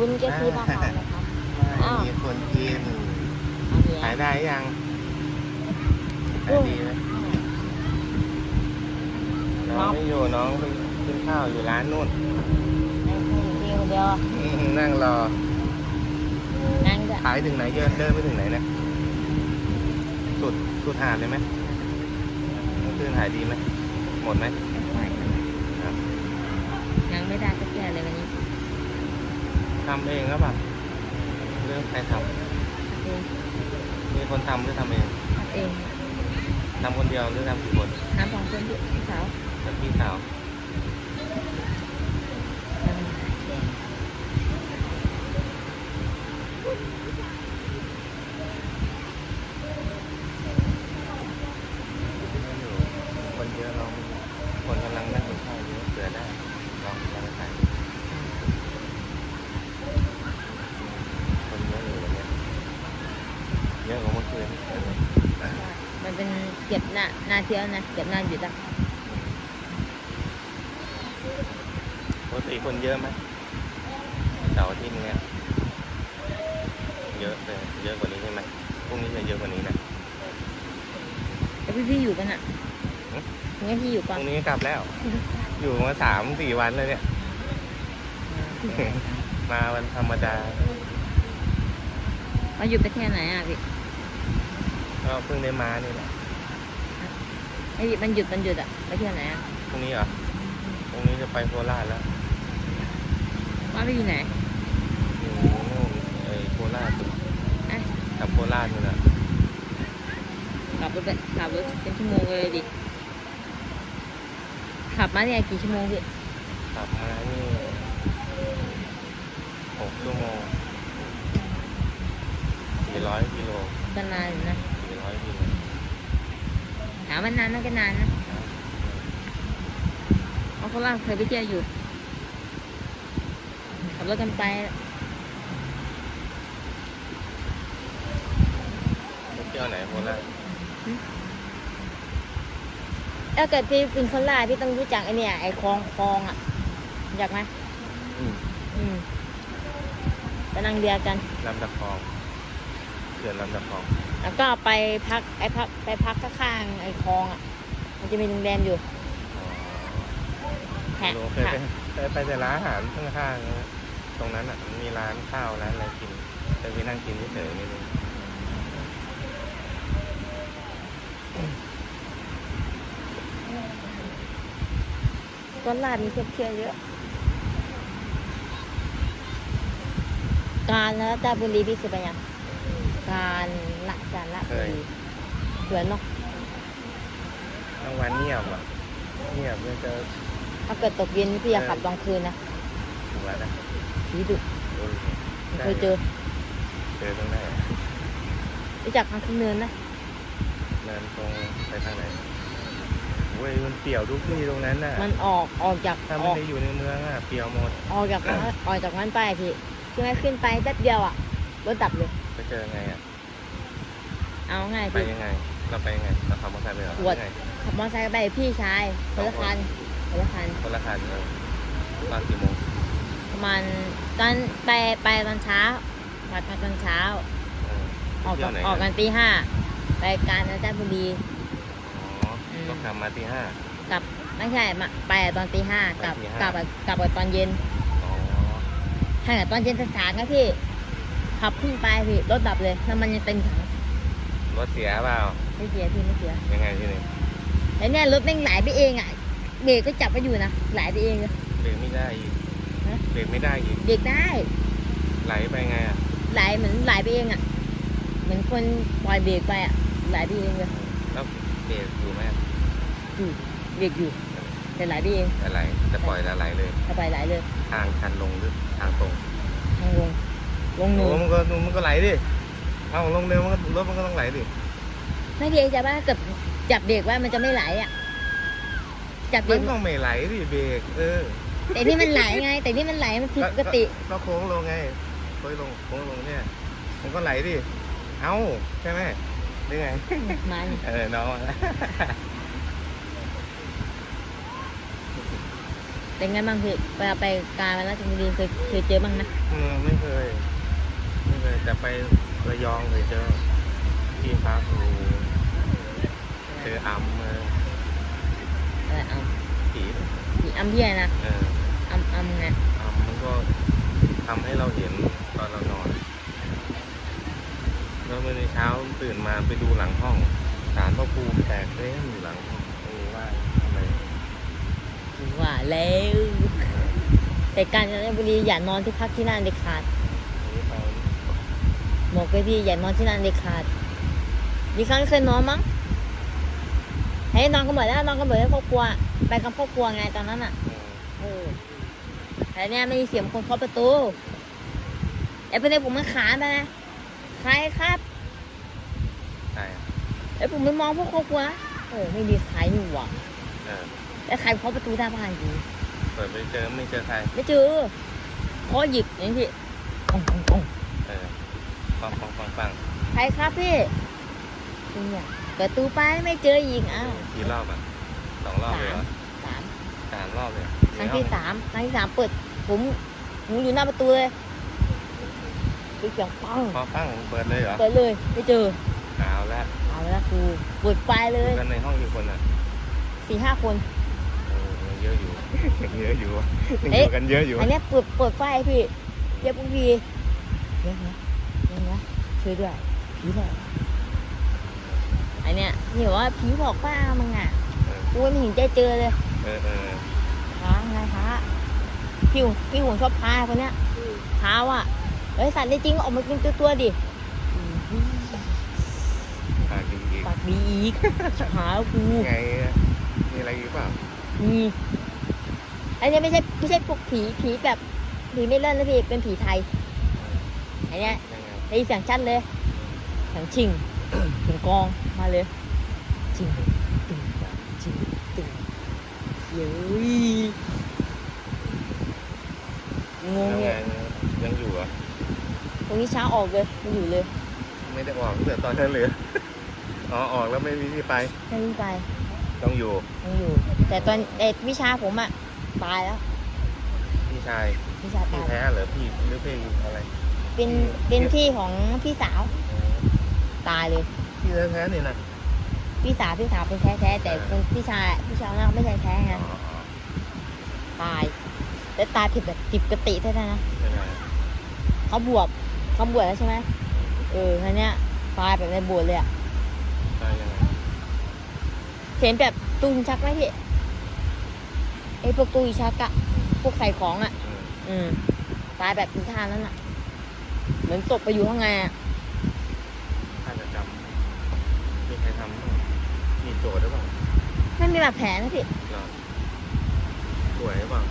มีเจซีมาขายนะครับอ้าว มีคนกิน เอาเนี่ย ขายได้ยังขายดีไหมน้องไม่อยู่น้องไปกินข้าวอยู่ร้านนู่น กินคนเดียว นั่งรอ นั่งด้วย ขายถึงไหนเดินไปถึงไหนนะสุดหาดเลยไหมคืนขายดีไหมหมดไหมครับ ยังไม่ได้สักแก่เลยวันนี้ ทำเองหรือเปล่าเรื่องใครท เอง ำมีคนทำหรือทำเอง เอง ทำคนเดียวหรือทำกี่คน ทำสองคนพี่สาว กับพี่สาว คนเยอะลองคนกำลังนั่งกินข้าวเยอะเสือได้ลองไปถ่ายคนเยอะอยู่วันนี้เยอะกว่าเมื่อคืน มันเป็นเก็บหน้าเที่ยวนะเก็บหน้าหยุดอ่ะ ปกติคนเยอะไหมเสาร์อาทิตย์เนี้ยเยอะเลยเยอะกว่านี้ใช่ไหมพรุ่งนี้จะเยอะกว่านี้นะ แล้วพี่อยู่กันอ่ะงั้นพี่อยู่ พ ก่อน รุ่งนี้กลับแล้ว อยู่มา3-4 วันเลยเนี่ย มาวันธรรมดา มาอยู่ประเทศไหนอ่ะพี่ ก็เพิ่งได้มานี่แหละ ไอ้พี่มันหยุดอ่ะประเทศไหนอ่ะ พรุ่งนี้เหรอพรุ่งนี้จะไปโคราชแล้ว ว่าไปอยู่ไหน อยู่นู่นโคราช อ่ะ กลับโคราชนู่นนะ ขับรถเป็นชั่วโมงเลยดิขับมาเนี่ยกี่ชั่วโมงพี่ กลับมานี่6 ชั่วโมง400 กิโล ก็นานอยู่นะ 400 กิโล ถามว่านานนั่นก็นานนะเอาโคราชเคยไปเที่ยวอยู่ขับรถกันไป เที่ยวไหนโคราช ถ้าเกิดพี่เป็นคนล่าพี่ต้องรู้จักไอเนี่ยไอคลองอ่ะรู้จักไหม อืม ไปนั่งเรือกัน ลำตะคองเขื่อนลำตะคอง แล้วก็ไปพักข้างๆไอคลองอ่ะมันจะมีโรงแรมอยู่แถะ เคยไปแต่ร้านอาหารข้างๆตรงนั้นอ่ะมันมีร้านข้าวร้านอะไรกินแต่ไปนั่งกินเฉยๆไม่รู้ ก็ลาดมีเที่ยวเยอะการแล้วตาบุรีพี่เคยไปยังการละบุรีสวยเนาะ กลางวันเงียบอ่ะเงียบเลยเจอ ถ้าเกิดตกเย็นพี่อย่าขับตอนคืนนะ หัวนะ ผีดุ โอ้ย เคยเจอ ตรงไหน รู้จักทางขึ้นเนินนะ เดินตรงไปทางไหนโอ้ยมันเปี่ยวทุกที่ตรงนั้นน่ะ มันออกจาก ถ้าไม่ได้อยู่ในเมืองอ่ะเปี่ยวหมด ออกจากนั้นไปพี่ใช่ไหมขึ้นไปแป๊บเดียวอ่ะรถดับเลย ไปเจอไงอ่ะ เอาง่าย ไป พี่ ยังไงเราไปยังไงเราขับมอเตอร์ไซค์ไปเหรอ ขวด ยังไง ขับมอเตอร์ไซค์ไปกับพี่ชายคนละคัน คนละคันตอนกี่โมง ประมาณตอนไปตอนเช้ามาตอนเช้า ออก เที่ยวไหน กันตี 5ไปกาญจนบุรี อ๋อก็กลับมาตี 5 กลับไม่ใช่มาไปตอนตี 5กลับ ไปตีห้า กลับตอนเย็น อ๋อ ถ้าตอนเย็นสถานครับพี่ขับขึ้นไปพี่รถดับเลยน้ำมันยังเต็มถัง รถเสียเปล่า ไม่เสียพี่ไม่เสีย ยังไงที่นี่ แล้วเนี่ยรถแม่งไหลไปเองอ่ะเบรกก็จับไปอยู่นะไหลไปเองเลย เบรกไม่ได้อีก ฮะ เบรกไม่ได้อีก เบรกได้ ไหลไปไงอ่ะ ไหลเหมือนไหลไปเองอ่ะเหมือนคนปล่อยเบรกไปอ่ะไหลไปเองเลย แล้วเบรกอยู่ไหม อยู่เบรกอยู่แต่ไหลไปเอง จะไหลจะปล่อยจะไหลเลย ถ้าไปไหลเลย ทางชันลงหรือทางตรง ทางลงห โอ้ นู มันก็ไหลดิเอาลงเร็วรถมันก็ต้องไหลดิ ไม่พี่จะว่าเกิดจับเบรกไว้มันจะไม่ไหลอ่ะจับเบร มั ก นต้องไม่ไหลดิเบรกแต่นี่มันไหลไง แต่นี่มันไหลมันผิดปกติ ก็โค้งลงไงโค้งลงเนี่ยมันก็ไหลดิเอ้าใช่ไหมหรือไง มัน น้อง เป็นไงบ้างพี่เวลาไปกาญจนบุรีเคยเจอบ้างไหม ไม่เคยแต่ไประยองเคยเจอที่พักอยู่เจออัมอะไรผี ผีอัมพี่นะ อัมไง อัมมันก็ทำให้เราเห็นตอนเรานอนแล้วเมื่อเช้าตื่นมาไปดูหลังห้องศาลพระภูมิแตกเล่นอยู่หลังห้องว่าทำไม ว่าแล้วแต่กาญจนบุรีอย่านอนที่พักที่นั่นเด็ดขาด นี่ไป บอกเลยพี่อย่านอนที่นั่นเด็ดขาดดิฉันเคยนอนมั้งให้นอนกันหมดแล้วนอนกันหมดแล้วครอบครัวไปกับครอบครัวไงตอนนั้นอ่ะแต่เนี่ยไม่มีเสียงคนเคาะประตูไอ้ประเด็นผมมันขานไปนะใครครับ ใช่ ไอ้ผมไม่มองพวกครอบครัวไม่มีใครนี่หว่า เออ แล้วใครเคาะประตูหน้าบ้านกู เปิดไปเจอไม่เจอใคร ไม่เจอเคาะหยิบอย่างที่กอง ฟัง ใครครับพี่เนี่ยเปิดตู้ไปไม่เจออีกอ้าว กี่รอบอ่ะ2 รอบเลยเหรอ สาม 3 รอบเลย ครั้งที่สามเปิดผมอยู่หน้าประตูเลยดูเสียงปัง พอฟังเปิดเลยเหรอ เปิดเลยไม่เจอ เอาละ เอาแล้วกูเปิดไฟเลย กันในห้องกี่คนอ่ะ 4-5 คน ยังเยอะอยู่ ยังเยอะอยู่ยังอยู่กันเยอะอยู่ อันเนี้ยเปิดไฟพี่เรียกพวกพี่เรียกนะช่วยด้วยผีหลอกอันเนี้ยนี่บอกว่าผีบอกป้ามึงอ่ะกูไม่เห็นใจเจอเลย ท้าไงท้าพี่หุ่นชอบท้าคนเนี้ยท้าว่ะเฮ้ยสัตว์จริงๆออกมาเป็นตัวดิ ปากอีก ปากดีอีกหากู ไงมีอะไรอีกเปล่า มีอันนี้ไม่ใช่พวกผีแบบผีไม่เล่นนะพี่เป็นผีไทยอันเนี้ย ยังไง ได้ยินเสียงชัดเลยเสียงชิงเสียงกองมาเลยชิงตึงชิงตึงเย้ยงง ยังไง เนี่ย ยังอยู่เหรอ ตรงนี้ช้าออกเลยไม่อยู่เลย ไม่ได้ออกตั้งแต่ตอนนั้นเลยอ๋อออกแล้วไม่มีที่ไป ไม่รู้ไป ต้องอยู่ ยังอยู่ แต่ตอนวิชาผมอะตายแล้ว พี่ชาย วิชา พี่ ตาย แท้เหรอพี่หรือพี่อะไร เป็นพี่ของพี่สาวตายเลย พี่แท้ๆนี่นะ พี่สาวเป็นแท้แต่เป็นพี่ชายน่ะไม่ใช่แท้ไง อ๋อ ตายแต่ตายผิดแบบผิดปกติแท้ๆนะ ยังไง เขาบวชแล้วใช่ไหมทีเนี้ยตายแบบในโบสถ์เลยอะ ตายยังไง เห็นแบบตู้ชักไหมพี่ไอ้พวกตู้ชักอะพวกใส่ของอะตายแบบเป็นท่านั้นอะเหมือนศพไปอยู่ข้างในอะ ฆาตกรรมมีใครทำบ้างมีโจทย์หรือเปล่า ไม่มีบาดแผลนะพี่ เหรอป่วยหรือเปล่า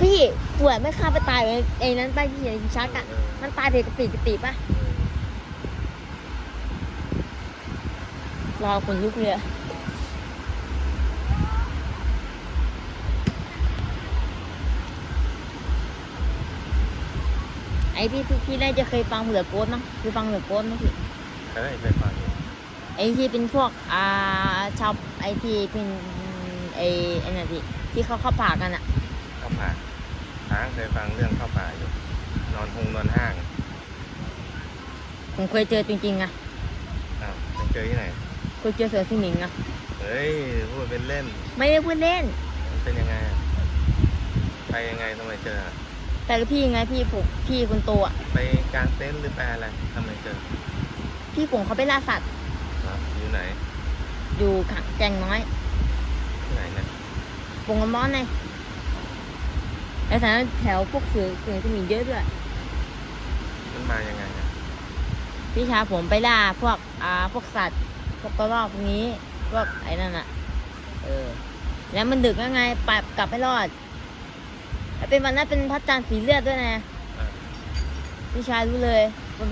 พี่ป่วยไม่ฆ่าไปตายเลยไอ้นั้นไปที่ไอ้ชักอะมันตายไปกระติป่ะรอคนลุกเลยอะไอ้พี่ได้จะเคยฟังเหลือโกดมั้งคือฟังเหลือโกดมั้งพี่ เคยฟังอยู่ ไอ้ที่เป็นพวกชาวไอ้ที่เป็นไอ้นั่นที่เขาเข้าป่ากันอะ เข้าป่าช้างเคยฟังเรื่องเข้าป่าอยู่นอนห้าง ผมเคยเจอจริงๆอะ อ้าวไปเจอที่ไหน เคยเจอเสือสมิงอะ เฮ้ยพูดเป็นเล่น ไม่ได้พูดเล่น มันเป็นยังไงอะไปยังไงทำไมเจออะ แต่พี่ไงพี่คนโตอะ ไปกลางเต็นท์หรือไปอะไรทำไมเจอ พี่ผมเขาไปล่าสัตว์ เหรออยู่ไหน อยู่แก่งน้อย ที่ไหนเนี่ย ปงกระมอนไงไอ้สถานแถวพวกเสือสมิงเยอะด้วย มันมายังไงอะ พี่ชายผมไปล่าพวกสัตว์พวกกระรอกพวกนี้พวกไอ้นั่นอ่ะแล้วมันดึกยังไงกลับไม่รอดแล้วเป็นวันนั้นเป็นพระจันทร์สีเลือดด้วยนะ อ่ะ พี่ชายรู้เลย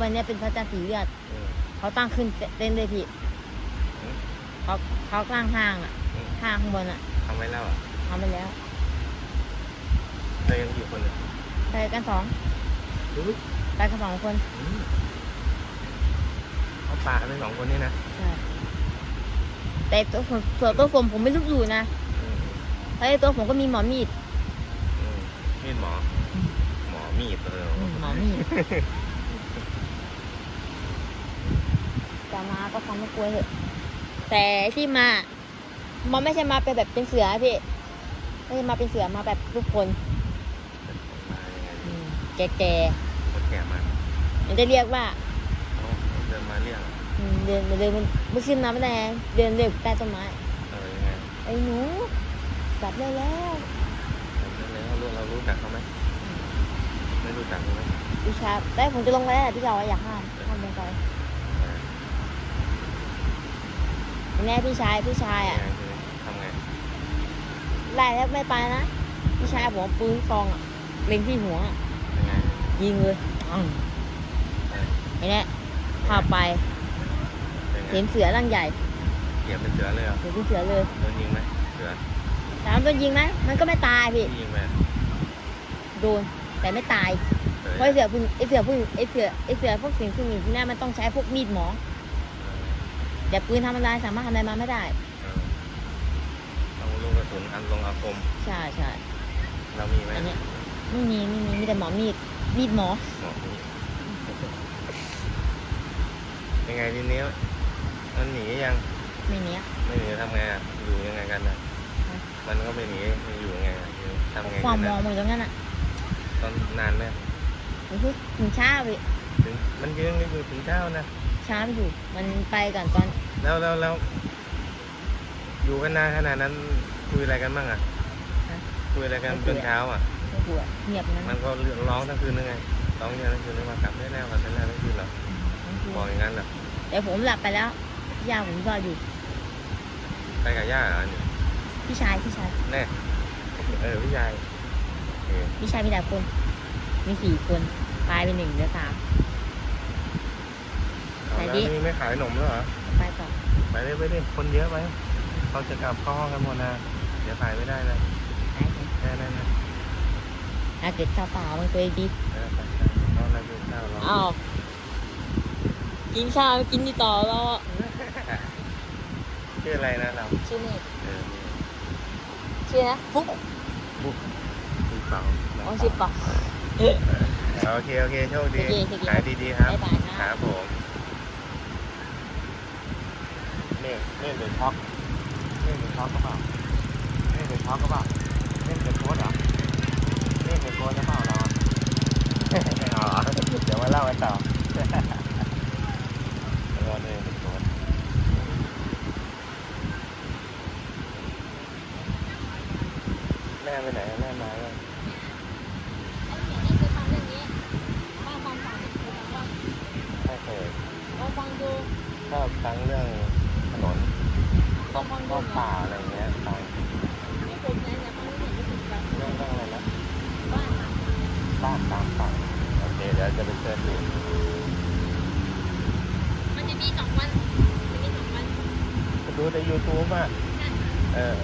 วันนี้เป็นพระจันทร์สีเลือด อืม เขาตั้งขึ้นเต้นเลยพี่ อืม เขาตั้งห้างอ่ะ อืม ห้างข้างบนอ่ะ ทำไว้แล้วอ่ะ ทำไปแล้ว เจอกันกี่คนเนี่ย ไปกัน2 อุ๊ย ไปกัน2 คน อืมเข้าป่าไป2 คนนี่นะ ใช่แต่ส่วนตัวผมไม่ลุกอยู่นะ อืม แล้วในตัวผมก็มีหมอมีด อืมมีดหมอ หมอมีดหมอมีดจะมาก็ฟังไม่กลัวเถอะแต่ที่มามันไม่ใช่มาเป็นแบบเป็นเสือพี่ไม่ใช่มาเป็นเสือมาแบบทุกคน มายังไง แก่ คนแก่มา ๆมันจะเรียกว่า เขาเดินมาเรียก เดินมันไม่ขึ้นมาไม่ได้เดินเร็วใต้ต้นไม้ ยังไง ไอ้หนูกลับได้แล้ว เรารู้จักเขาไหมไม่รู้จักเขาไหม พี่ชายแต่ผมจะลงไปแล้วพี่ชายอยากห้ามลงไปแน่พี่ชายอ่ะ ทำไง ไล่แล้วไม่ไปนะพี่ชายผมปืนซองอ่ะเล็งที่หัว ยังไง ยิงเลยไอ้เนี่ยพาไปเห็นเสือร่างใหญ่ เหยียบเป็นเสือเลยเหรอ เห็นเป็นเสือเลย โดนยิงไหมเสือ ถามโดนยิงไหมมันก็ไม่ตายพี่ ยิงไป โดนแต่ไม่ตายเพราะไอเสือพวกสิ่งที่นี่มันต้องใช้พวกมีดหมอแต่ปืนธรรมดาสามารถทำอะไรมาไม่ได้ ต้องลูกกระสุนอันลงอาคม ใช่ เรามีไหม อันเนี้ยไม่มีแต่หมอมีดหมอ หมอมียังไงทีนี้มันหนียัง ไม่เนี้ย ไม่หนีทำไงอ่ะอยู่ยังไงกันอ่ะมันก็ไม่หนีมันอยู่ยังไงอ่ะทำไง ความมองมันตรงนั้นอ่ะ ตอนนานไหม มันคือถึงช้าไป ถึงมันยืนอยู่ถึงเช้านะ ช้าไปอยู่มันไปก่อนตอน แล้วอยู่กันนานขนาดนั้นคุยอะไรกันบ้างอ่ะคุยอะไรกันจนเช้าอ่ะ ไม่กลัวเงียบนั้น มันก็ร้องทั้งคืนนึงไงร้องเยอะทั้งคืนนึงมากลับได้แล้วกลับได้แล้วทั้งคืนเหรอบอกอย่างนั้นเหรอ แต่ผมหลับไปแล้วย่าผมรออยู่ ไปกับย่าเหรอนี่ พี่ชาย แน่พี่ชาย พี่ชายมีแต่คนมี4 คนตายไป1เหลือ แล้วนี่ไม่ขายขนมแล้วเหรอ 3ไปต่อ ไปดิคนเยอะไหมเขาจะกลับเข้าห้องกันหมดนะเดี๋ยวขายไม่ได้นะ ไป แน่ๆ ถ้าเกิดข้าวเปล่ามันเคยดี ไปน้องนั่งกินข้าวรอ อ้าวกินข้าวกินที่ต่อแล้วอ่ะ ชื่ออะไรนะเรา ชื่อเนต เออ ชื่อนะฟุ๊ก ชื่อเปล่า อ๋อชื่อเปล่า โอเคโชคดี โอเค ขายดีๆครับ บ๊ายบายครับ ครับผมนี่เดือดช็อกเดือดช็อกก็เปล่าเดือดช็อกก็เปล่าเดือดโค้ดเหรอเดือดโค้ดจะเปล่าเราอ๋อเดี๋ยวมาเล่ากันต่อแล้วก็เดือดโค้ดแม่ไปไหนแม่มาแล้ว ไม่เคย ฟังดู ชอบฟังเรื่องถนน ฟังดู ก็ป่าอะไรเงี้ยฟัง ที่ผมเนี่ยฟังไม่เห็นรู้สึกแบบ เรื่องอะไรนะ บ้าน บ้านตามฝั่งโอเคเดี๋ยวจะไปเชิญดู มันจะมี2 วันดูใน YouTube อ่ะเออ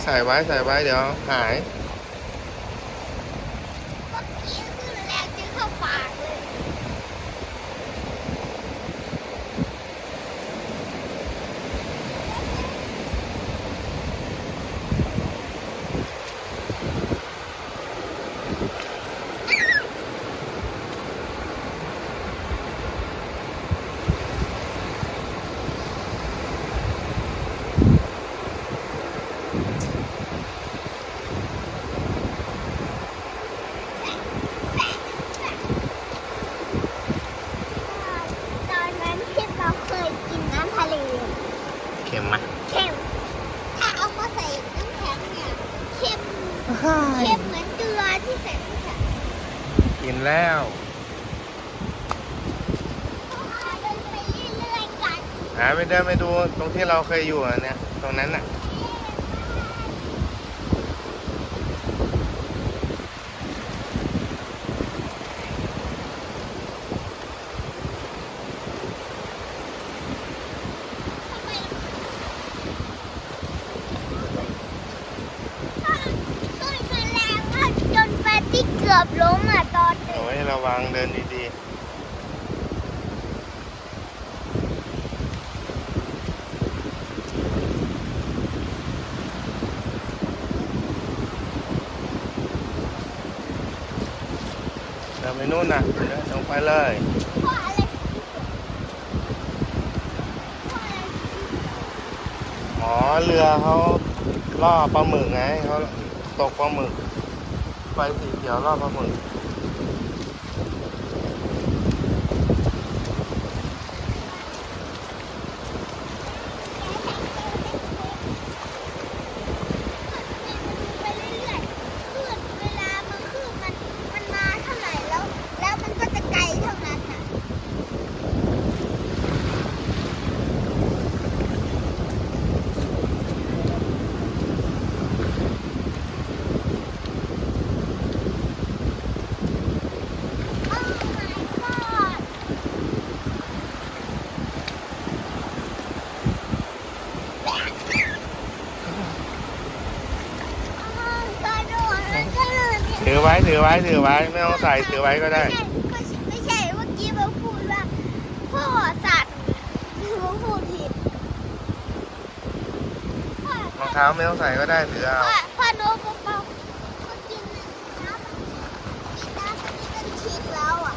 ใส่ไว้เดี๋ยวหาย เมื่อกี้คือแรงจึงเข้าปากเลย ตอนนั้นที่เราเคยกินน้ำทะเล เค็มไหม เค็มถ้าเอามาใส่น้ำแข็งเนี่ยเค็มเค็มเหมือนเกลือที่ใส่น้ำแข็ง กินแล้ว เพราะว่าเดินไปเรื่อยๆกัน ไปเดินไปดูตรงที่เราเคยอยู่อะเนี่ยตรงนั้นน่ะ ทำไมคลื่นมันแรงมากจนแฟนที่เกือบล้มอ่ะตอนเด็ก โอ้ยระวังเดินดี เดินไปนู่นนะเดินลงไปเลย เพราะอะไรเพราะอะไร อ๋อ เรือเขาล่อปลาหมึกไงเขาตกปลาหมึก ไฟสีเขียวล่อปลาหมึก ไปเรื่อยๆคลื่นเวลามันคลื่นมันมาเท่าไหร่แล้วมันก็จะไกลเท่านั้นน่ะ Oh my god อ๋อกระโดดมันก็เลยเนี่ย ถือไว้ไม่ต้องใส่ถือไว้ก็ได้ ไม่ใช่เมื่อกี้มันพูดว่าพ่อสัตว์มันพูดผิดพ่อ รองเท้าไม่ต้องใส่ก็ได้ถือเอา พ่อโน้ตเบาๆก็กินน้ำกินน้ำที่เป็นชิ้นแล้วอ่ะ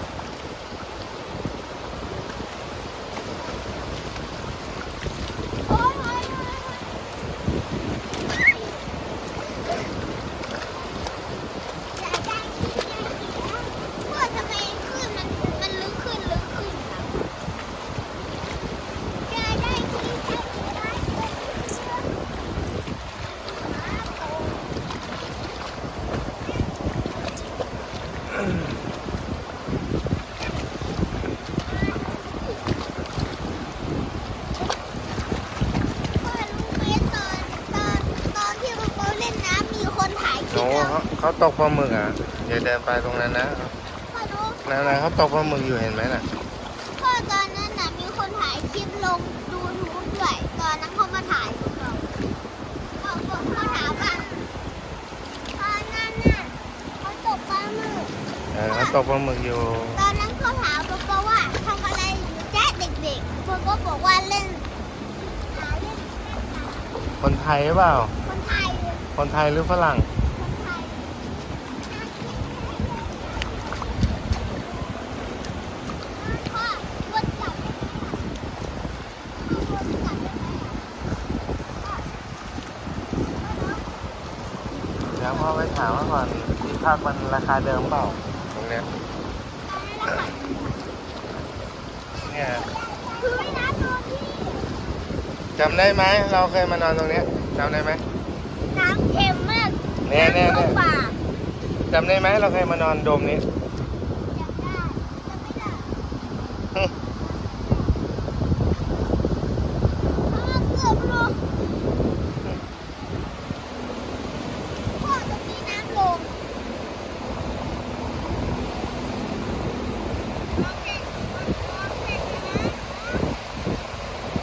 โอ๊ยอย่าได้กินพ่อทำไมขึ้นมันลึกขึ้นอ่ะอย่าได้กินอย่าได้กิน พ่อรู้ไหมตอนที่โปเล่นน้ำมีคนถ่ายคลิ โน้ ปแล้ว เขาตกปลาหมึกอ่ะอย่าเดินไปตรงนั้นนะ พ่อรู้ นั่นเขาตกปลาหมึกอยู่เห็นไหมน่ะ พ่อตอนนั้นน่ะมีคนถ่ายคลิปลงดูทูบด้วยตอนนั้นเขามาถ่ายพวกเราเขาถามว่าตอนนั้นน่ะเขาตกปลาหมึก เขาตกปลาหมึกอยู่ ตอนนั้นเขาถามโปว่าทำอะไรอยู่แจ๊ะเด็กๆโปก็บอกว่าเล่นเล่น คนไทยหรือเปล่า คนไทย คนไทยหรือฝรั่ง คนไทยพ่อวนกลับวนกลับได้ไหมอ่ะ เดี๋ยวพ่อไปถามว่าก่อนที่พักมันราคาเดิมเปล่าตรงเนี้ยเนี่ย คือไม่น้ำโดนพี่ จำได้ไหมเราเคยมานอนตรงเนี้ยจำได้ไหม น้ำเค็มมาก เนี่ยเนี่ย น้ำ เนี่ เข้าย ปาก จำได้ไหมเราเคยมานอนโดมนี้ จำได้จำไม่ได้พ่อเกือบลงพ่อตรงนี้น้ำลง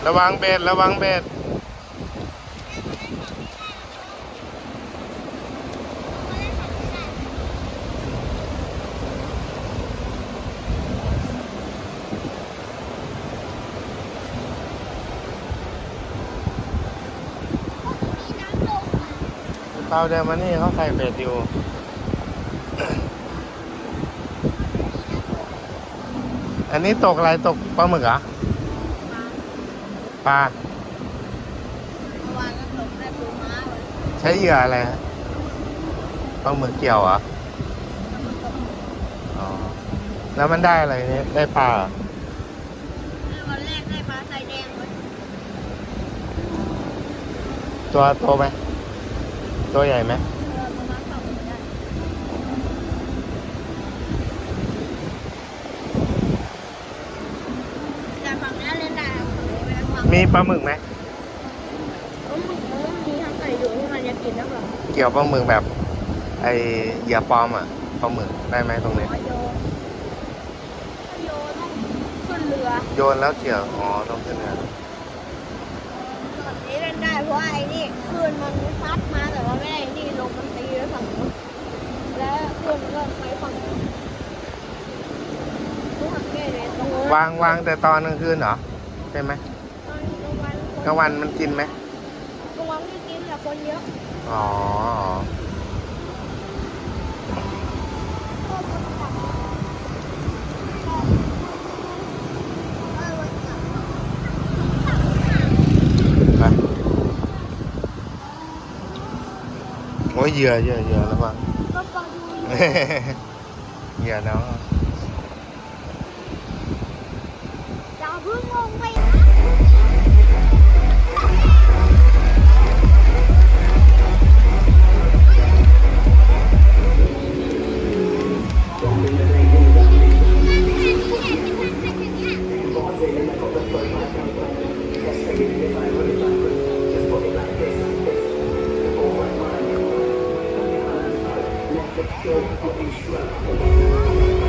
ระวังเบ็ดระวังเบ็ด เปาเดินมานี่เขาใส่เบ็ดอยู่ อันนี้ตกอะไรตกปลาหมึกเหรอปลา เมื่อวานก็ตกได้ปูม้าเลย ใช้เหยื่ออะไรฮะปลาหมึกเกี่ยวเหรออ๋อแล้วมันได้อะไรเนี่ยได้ปลาเหรอ วันแรกได้ปลาใส่แดงเลย ตัวโตไหมตัวใหญ่ไหม ประมาณ2 มื้อได้แต่ฝั่งนี้เล่นได้ครับฝั่งนี้ไม่ได้ฝั่ง มีปลาหมึกไหม มันมีทั้งไก่ดูที่มันจะกินแล้วแบบ เกี่ยวปลาหมึกแบบไอเหยื่อปลอมอ่ะปลาหมึกได้ไหมตรงนี้ โยนโยนต้องขึ้นเรือ โยนแล้วเกี่ยวอ๋อต้องขึ้นเรือ แบบนี้เล่นได้เพราะว่าไอ้นี่คลื่นมันซัดมาแต่ว่าไม่ได้นี่ลมมันตีไปฝั่งนู้นแล้วคลื่นมันก็ไปฝั่งนู้นทุกฝั่งเนี่ยเลยตรงนู้น วางแต่ตอนกลางคืนเหรอใช่ไหม ตอนกลางวัน กลางวันมันกินไหม กลางวันไม่กินแต่คนเยอะ อ๋อไปโอ้ยเหยื่อแล้วมั้ง ก็ฟังดู เหยื่อน้อง อย่าเพิ่งลงไป Let's go,